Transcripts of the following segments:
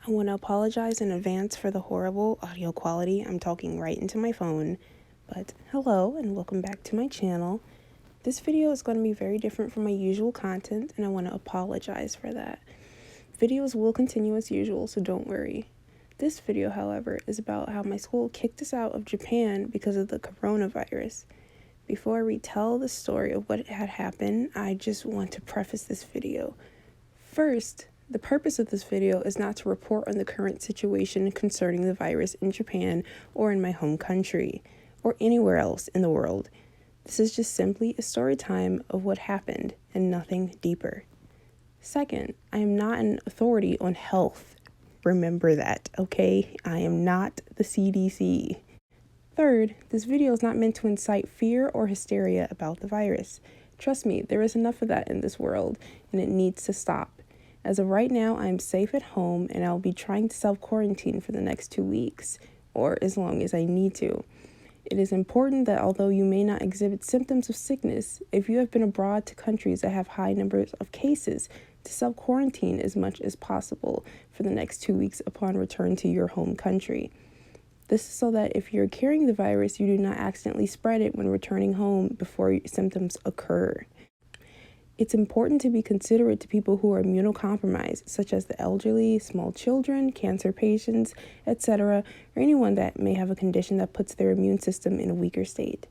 I want to apologize in advance for the horrible audio quality. I'm talking right into my phone. But hello and welcome back to my channel. This video is going to be very different from my usual content, and I want to apologize for that. Videos will continue as usual, so don't worry. This video, however, is about how my school kicked us out of Japan because of the coronavirus. Before I retell the story of what had happened, I just want to preface this video. First, the purpose of this video is not to report on the current situation concerning the virus in Japan or in my home country or anywhere else in the world. This is just simply a story time of what happened and nothing deeper. Second, I am not an authority on health. Remember that, okay? I am not the CDC. Third, this video is not meant to incite fear or hysteria about the virus. Trust me, there is enough of that in this world, and it needs to stop. As of right now, I am safe at home, and I'll be trying to self-quarantine for the next 2 weeks, or as long as I need to. It is important that although you may not exhibit symptoms of sickness, if you have been abroad to countries that have high numbers of cases, to self-quarantine as much as possible for the next 2 weeks upon return to your home country. This is so that if you're carrying the virus, you do not accidentally spread it when returning home before symptoms occur. It's important to be considerate to people who are immunocompromised, such as the elderly, small children, cancer patients, etc., or anyone that may have a condition that puts their immune system in a weaker state.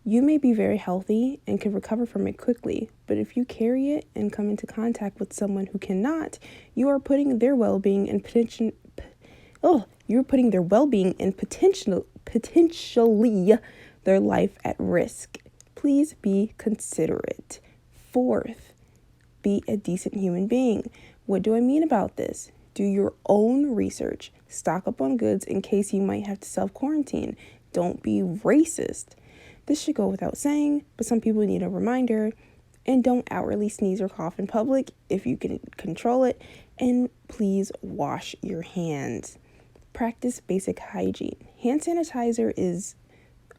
You may be very healthy and can recover from it quickly, but if you carry it and come into contact with someone who cannot, you are putting their well-being and potentially their life at risk. Please be considerate. Fourth, be a decent human being. What do I mean about this? Do your own research. Stock up on goods in case you might have to self-quarantine. Don't be racist. This should go without saying, but some people need a reminder. And don't outwardly sneeze or cough in public if you can control it. And please wash your hands. Practice basic hygiene. Hand sanitizer is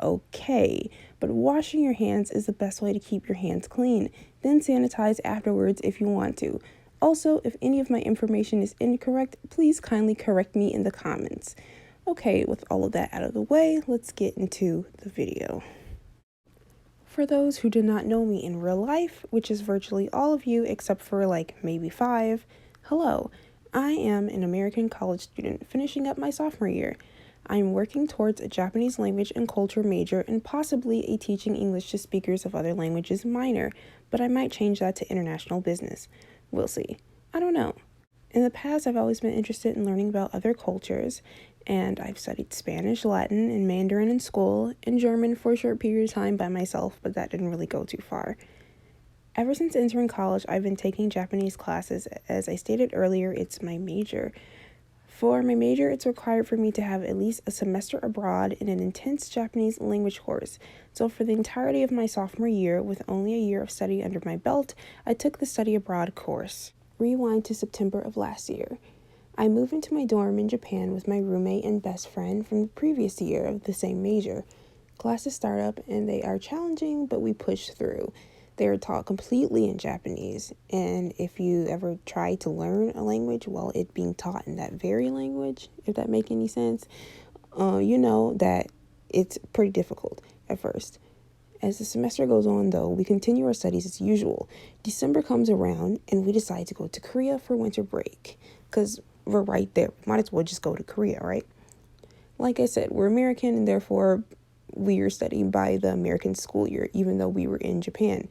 okay, but washing your hands is the best way to keep your hands clean. Then sanitize afterwards if you want to. Also, if any of my information is incorrect, please kindly correct me in the comments. Okay, with all of that out of the way, let's get into the video. For those who do not know me in real life, which is virtually all of you except for like maybe 5, hello. I am an American college student finishing up my sophomore year. I am working towards a Japanese language and culture major and possibly a teaching English to speakers of other languages minor, but I might change that to international business. We'll see. I don't know. In the past, I've always been interested in learning about other cultures, and I've studied Spanish, Latin, and Mandarin in school, and German for a short period of time by myself, but that didn't really go too far. Ever since entering college, I've been taking Japanese classes. As I stated earlier, it's my major. For my major, it's required for me to have at least a semester abroad in an intense Japanese language course. So for the entirety of my sophomore year, with only a year of study under my belt, I took the study abroad course. Rewind to September of last year. I moved into my dorm in Japan with my roommate and best friend from the previous year of the same major. Classes start up and they are challenging, but we push through. They are taught completely in Japanese, and if you ever try to learn a language while it being taught in that very language, if that makes any sense, you know that it's pretty difficult at first. As the semester goes on, though, we continue our studies as usual. December comes around, and we decide to go to Korea for winter break, because we're right there. Might as well just go to Korea, right? Like I said, we're American, and therefore we are studying by the American school year, even though we were in Japan.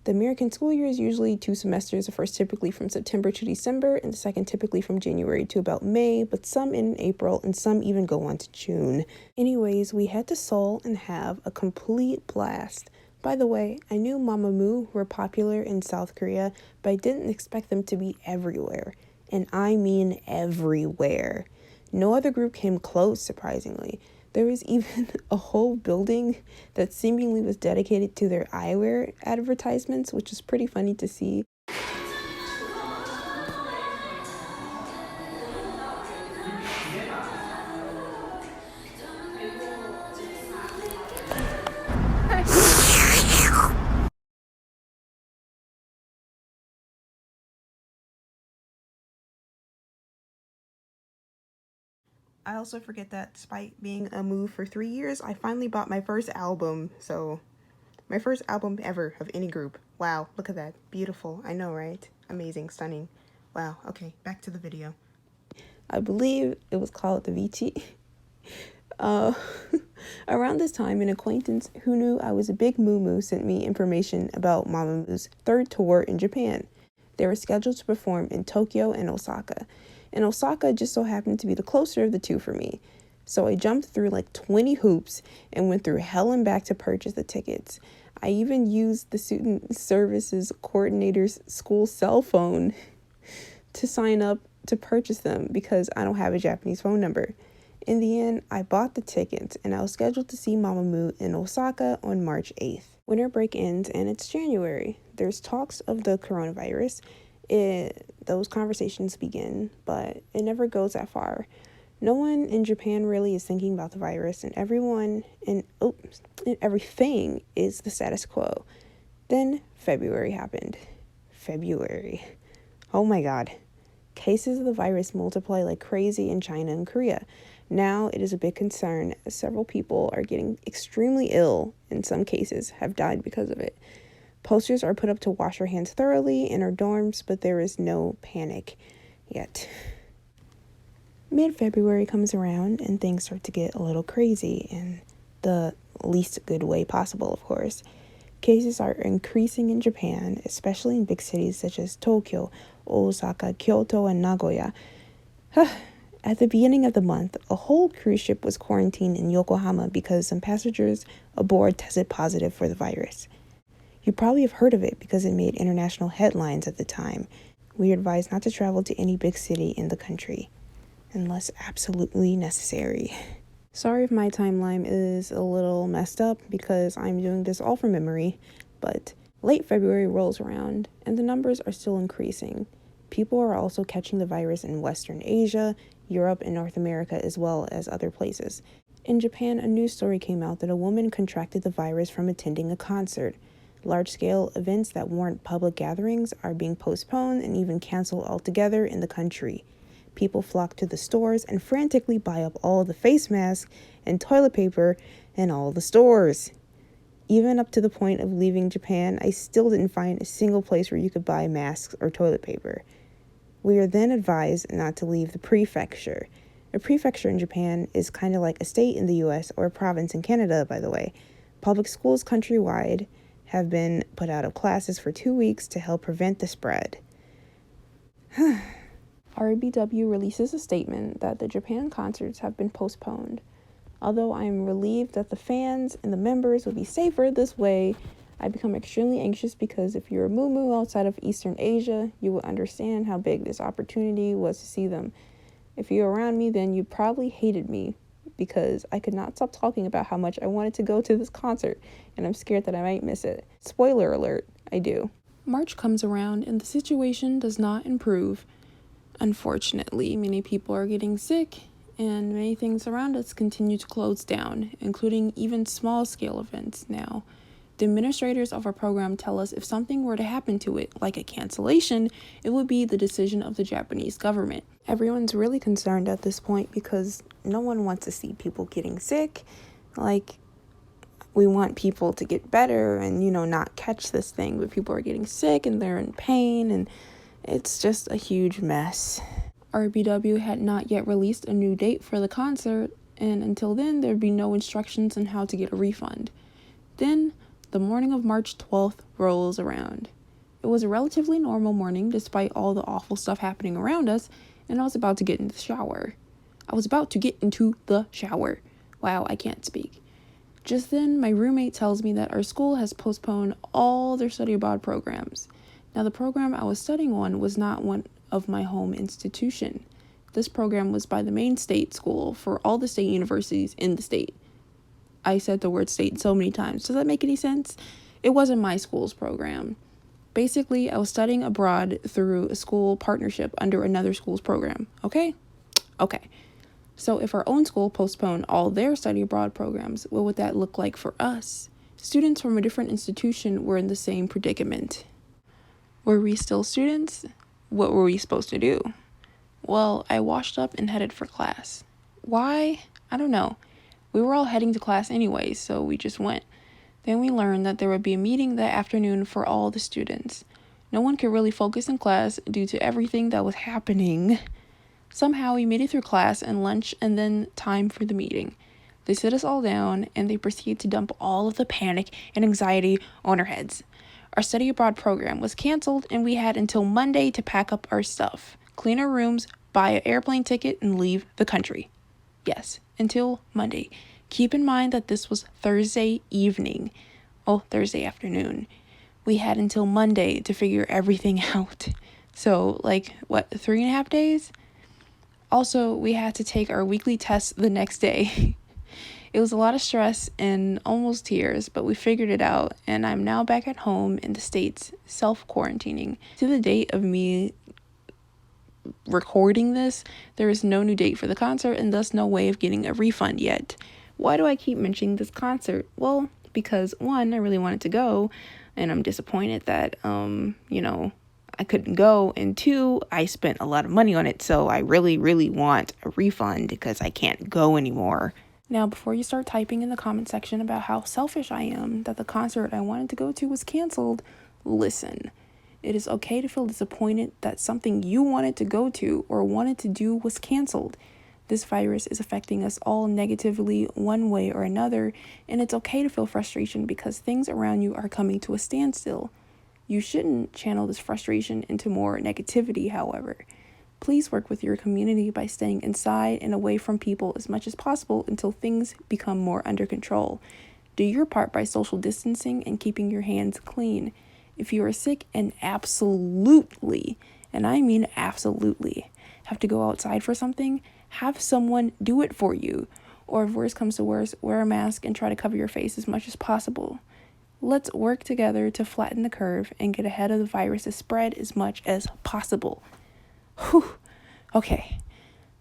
The American school year is usually 2 semesters, the first typically from September to December, and the second typically from January to about May, but some in April, and some even go on to June. Anyways, we head to Seoul and have a complete blast. By the way, I knew Mamamoo were popular in South Korea, but I didn't expect them to be everywhere. And I mean everywhere. No other group came close, surprisingly. There was even a whole building that seemingly was dedicated to their eyewear advertisements, which is pretty funny to see. I also forget that despite being a moo for 3 years, I finally bought my first album. So, my first album ever of any group. Wow, look at that. Beautiful. I know, right? Amazing, stunning. Wow, okay, back to the video. I believe it was called the Vici. Uh, Around this time, an acquaintance who knew I was a big moo sent me information about Mamamoo's third tour in Japan. They were scheduled to perform in Tokyo and Osaka, and Osaka just so happened to be the closer of the two for me. So I jumped through like 20 hoops and went through hell and back to purchase the tickets. I even used the student services coordinator's school cell phone to sign up to purchase them because I don't have a Japanese phone number. In the end, I bought the tickets and I was scheduled to see Mamamoo in Osaka on March 8th. Winter break ends and it's January. There's talks of the coronavirus. Those conversations begin, but it never goes that far. No one in Japan really is thinking about the virus, and everything is the status quo. Then February happened. February. Oh my God. Cases of the virus multiply like crazy in China and Korea. Now it is a big concern as several people are getting extremely ill, and some cases have died because of it. Posters are put up to wash our hands thoroughly in our dorms, but there is no panic yet. Mid-February comes around and things start to get a little crazy in the least good way possible, of course. Cases are increasing in Japan, especially in big cities such as Tokyo, Osaka, Kyoto, and Nagoya. At the beginning of the month, a whole cruise ship was quarantined in Yokohama because some passengers aboard tested positive for the virus. You probably have heard of it because it made international headlines at the time. We are advised not to travel to any big city in the country unless absolutely necessary. Sorry if my timeline is a little messed up because I'm doing this all from memory, but late February rolls around and the numbers are still increasing. People are also catching the virus in Western Asia, Europe, and North America, as well as other places. In Japan, a news story came out that a woman contracted the virus from attending a concert. Large-scale events that warrant public gatherings are being postponed and even canceled altogether in the country. People flock to the stores and frantically buy up all the face masks and toilet paper in all the stores. Even up to the point of leaving Japan, I still didn't find a single place where you could buy masks or toilet paper. We are then advised not to leave the prefecture. A prefecture in Japan is kind of like a state in the US or a province in Canada, by the way. Public schools countrywide have been put out of classes for 2 weeks to help prevent the spread. REBW releases a statement that the Japan concerts have been postponed. Although I am relieved that the fans and the members will be safer this way, I become extremely anxious because if you're a moo outside of Eastern Asia, you will understand how big this opportunity was to see them. If you're around me, then you probably hated me because I could not stop talking about how much I wanted to go to this concert, and I'm scared that I might miss it. Spoiler alert, I do. March comes around and the situation does not improve. Unfortunately, many people are getting sick, and many things around us continue to close down, including even small-scale events now. The administrators of our program tell us if something were to happen to it, like a cancellation, it would be the decision of the Japanese government. Everyone's really concerned at this point because no one wants to see people getting sick. Like, we want people to get better and, not catch this thing, but people are getting sick and they're in pain, and it's just a huge mess. RBW had not yet released a new date for the concert, and until then, there'd be no instructions on how to get a refund. Then, the morning of March 12th rolls around. It was a relatively normal morning despite all the awful stuff happening around us, and I was about to get into the shower. Wow, I can't speak. Just then, my roommate tells me that our school has postponed all their study abroad programs. Now, the program I was studying on was not one of my home institution. This program was by the main state school for all the state universities in the state. I said the word state so many times. Does that make any sense? It wasn't my school's program. Basically, I was studying abroad through a school partnership under another school's program. Okay. So if our own school postponed all their study abroad programs, what would that look like for us? Students from a different institution were in the same predicament. Were we still students? What were we supposed to do? Well, I washed up and headed for class. Why? I don't know. We were all heading to class anyway, so we just went. Then we learned that there would be a meeting that afternoon for all the students. No one could really focus in class due to everything that was happening. Somehow we made it through class and lunch and then time for the meeting. They sit us all down and they proceed to dump all of the panic and anxiety on our heads. Our study abroad program was canceled and we had until Monday to pack up our stuff, clean our rooms, buy an airplane ticket, and leave the country. Yes, until Monday. Keep in mind that this was Thursday evening. Oh, Thursday afternoon. We had until Monday to figure everything out. So, 3.5 days? Also, we had to take our weekly tests the next day. It was a lot of stress and almost tears, but we figured it out, and I'm now back at home in the States, self-quarantining. To the date of me recording this, there is no new date for the concert and thus no way of getting a refund yet. Why do I keep mentioning this concert? Well, because one, I really wanted to go, and I'm disappointed that, I couldn't go, and two, I spent a lot of money on it, so I really, really want a refund because I can't go anymore. Now, before you start typing in the comment section about how selfish I am that the concert I wanted to go to was canceled, listen. It is okay to feel disappointed that something you wanted to go to or wanted to do was canceled. This virus is affecting us all negatively one way or another, and it's okay to feel frustration because things around you are coming to a standstill. You shouldn't channel this frustration into more negativity, however. Please work with your community by staying inside and away from people as much as possible until things become more under control. Do your part by social distancing and keeping your hands clean. If you are sick and absolutely, and I mean absolutely, have to go outside for something, have someone do it for you. Or if worse comes to worse, wear a mask and try to cover your face as much as possible. Let's work together to flatten the curve and get ahead of the virus's spread as much as possible. Whew. Okay.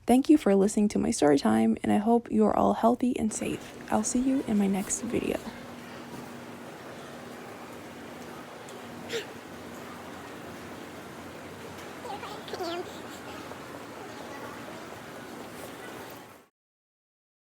Thank you for listening to my story time, and I hope you are all healthy and safe. I'll see you in my next video.